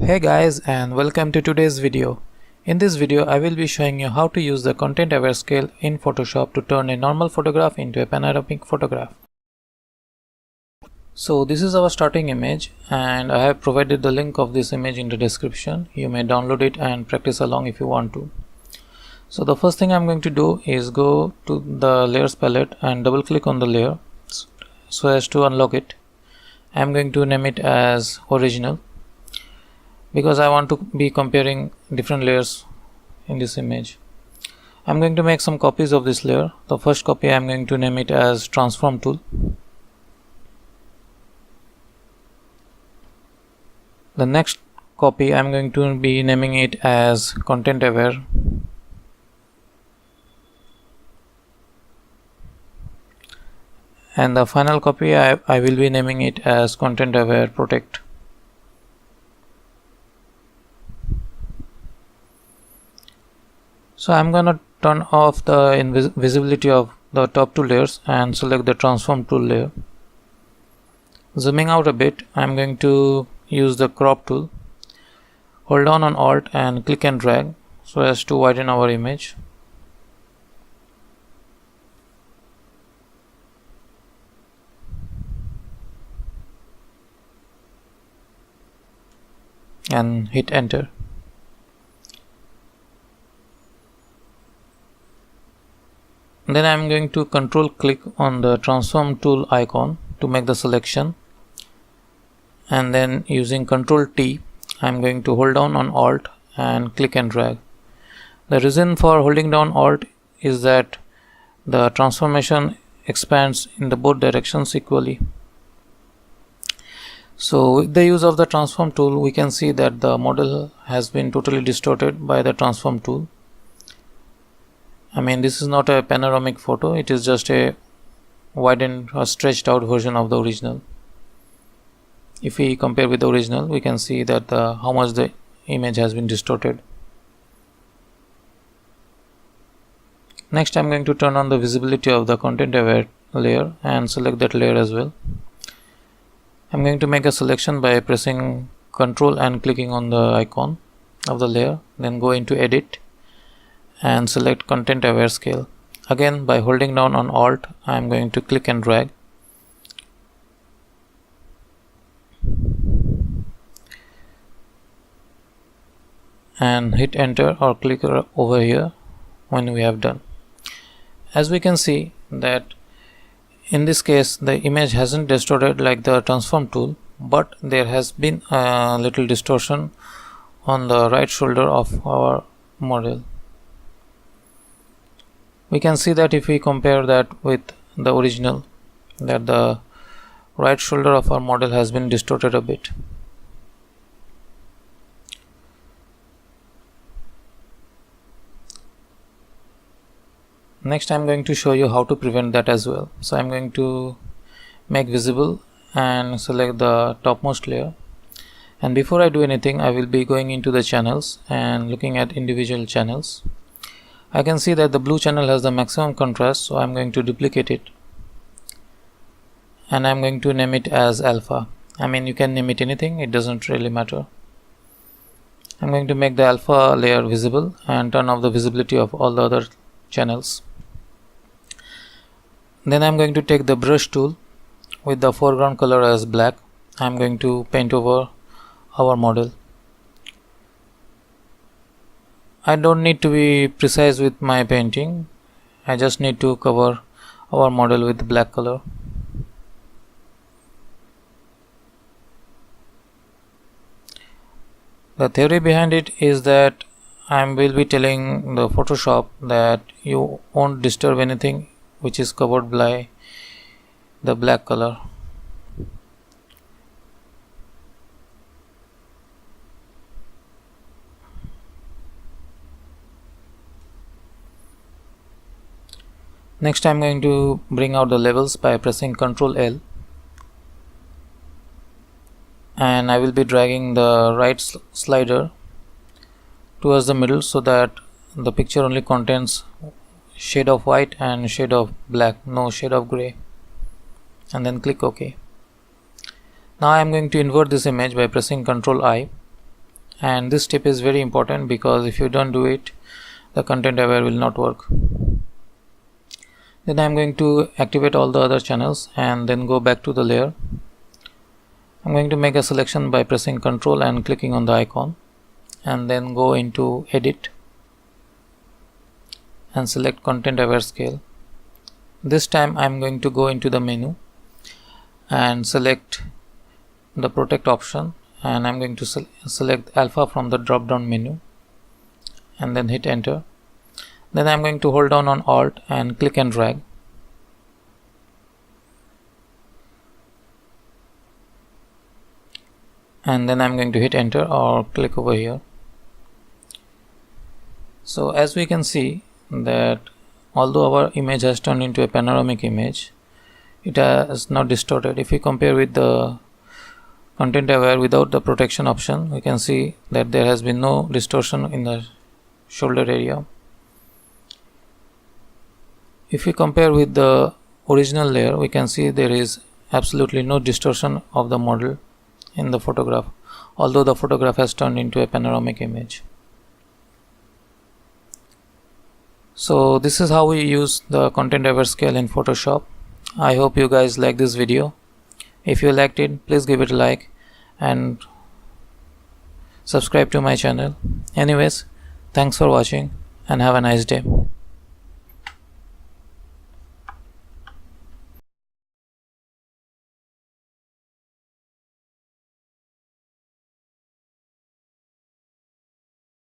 Hey guys, and welcome to today's video. In this video I will be showing you how to use the content aware scale in Photoshop to turn a normal photograph into a panoramic photograph. So this is our starting image and I have provided the link of this image in the description. You may download it and practice along if you want to. So the first thing I'm going to do is go to the layers palette and double click on the layer so as to unlock it. I'm going to name it as original, because I want to be comparing different layers in this image. I'm going to make some copies of this layer. The first copy I'm going to name it as transform tool. The next copy I'm going to be naming it as content aware. And the final copy I will be naming it as content aware protect. So I'm gonna turn off the visibility of the top two layers and select the transform tool layer. Zooming out a bit, I'm going to use the crop tool. Hold down on Alt and click and drag so as to widen our image. And hit enter. Then I am going to control click on the transform tool icon to make the selection, and then using control T I am going to hold down on Alt and click and drag. The reason for holding down Alt is that the transformation expands in the both directions equally. So with the use of the transform tool, we can see that the model has been totally distorted by the transform tool. I mean, this is not a panoramic photo, it is just a widened or stretched out version of the original. If we compare with the original, we can see that how much the image has been distorted. Next, I'm going to turn on the visibility of the content aware layer and select that layer as well. I'm going to make a selection by pressing Ctrl and clicking on the icon of the layer, then go into edit and select content aware scale. Again, by holding down on Alt, I am going to click and drag. And hit enter or click over here when we have done. As we can see that in this case the image hasn't distorted like the transform tool, but there has been a little distortion on the right shoulder of our model. We can see that if we compare that with the original, that the right shoulder of our model has been distorted a bit. Next, I'm going to show you how to prevent that as well. So I'm going to make visible and select the topmost layer. And before I do anything, I will be going into the channels and looking at individual channels. I can see that the blue channel has the maximum contrast, so I'm going to duplicate it. And I'm going to name it as alpha. I mean, you can name it anything, it doesn't really matter. I'm going to make the alpha layer visible and turn off the visibility of all the other channels. Then I'm going to take the brush tool with the foreground color as black. I'm going to paint over our model. I don't need to be precise with my painting. I just need to cover our model with black color. The theory behind it is that I will be telling the Photoshop that you won't disturb anything which is covered by the black color. Next, I'm going to bring out the levels by pressing Ctrl L, and I will be dragging the right slider towards the middle so that the picture only contains shade of white and shade of black, no shade of gray, and then click OK. Now I am going to invert this image by pressing Ctrl I and this step is very important because if you don't do it, the content aware will not work. Then I'm going to activate all the other channels and then go back to the layer. I'm going to make a selection by pressing Ctrl and clicking on the icon, and then go into Edit and select Content Aware Scale. This time I'm going to go into the menu and select the Protect option, and I'm going to select Alpha from the drop down menu and then hit enter. Then I'm going to hold down on Alt and click and drag. And then I'm going to hit enter or click over here. So as we can see that although our image has turned into a panoramic image, it has not distorted. If we compare with the content aware without the protection option, we can see that there has been no distortion in the shoulder area. If we compare with the original layer, we can see there is absolutely no distortion of the model in the photograph, although the photograph has turned into a panoramic image. So this is how we use the content aware scale in Photoshop. I hope you guys like this video. If you liked it, please give it a like and subscribe to my channel. Anyways, thanks for watching and have a nice day.